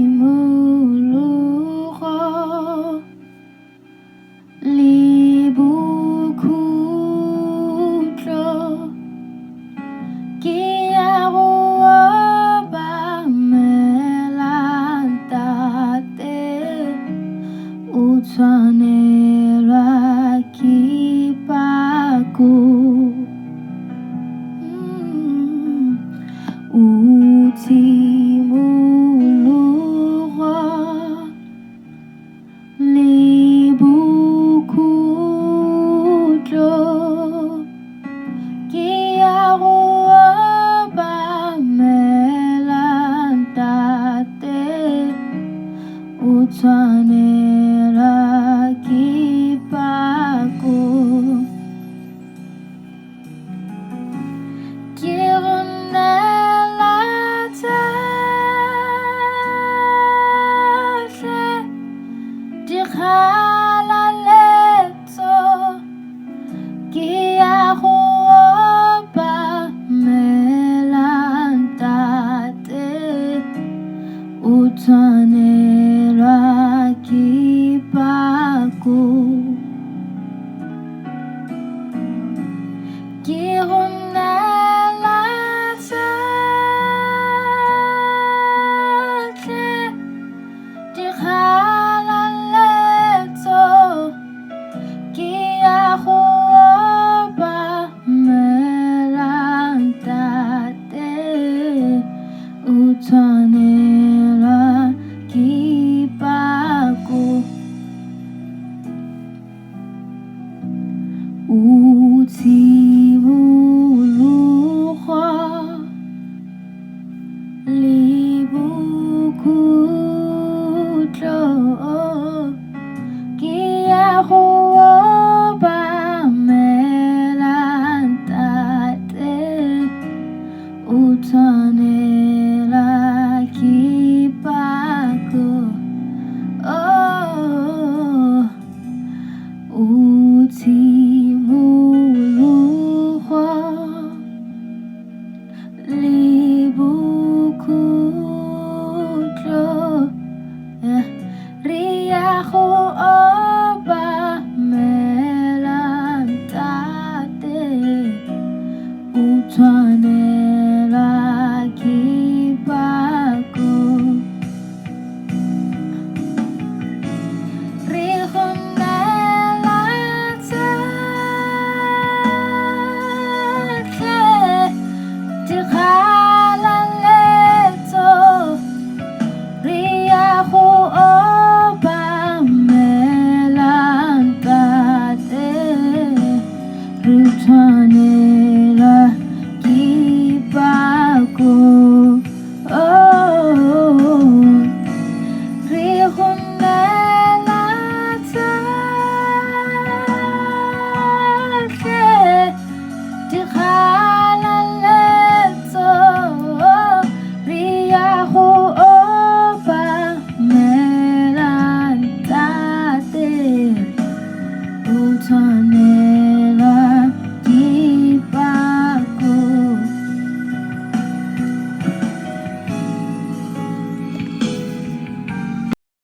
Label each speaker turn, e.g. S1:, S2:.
S1: utimuluho libukutlo ke ya go obamela ntate o tshwanelwa ke pako utimuluho libukutlo ke ya go obamela ntate o tshwanelwa ke pako ke go neela tsohle dikgalaletso ke ya go obamela ntate o tshwanelwa ke pako ke go neela tsohle dikgalaletso ke ya go obamela ntate o tshwanelwa ke pako utimuluho libukutlo ke ya go obamela ntate o tshwanelwa ke pako utimuluho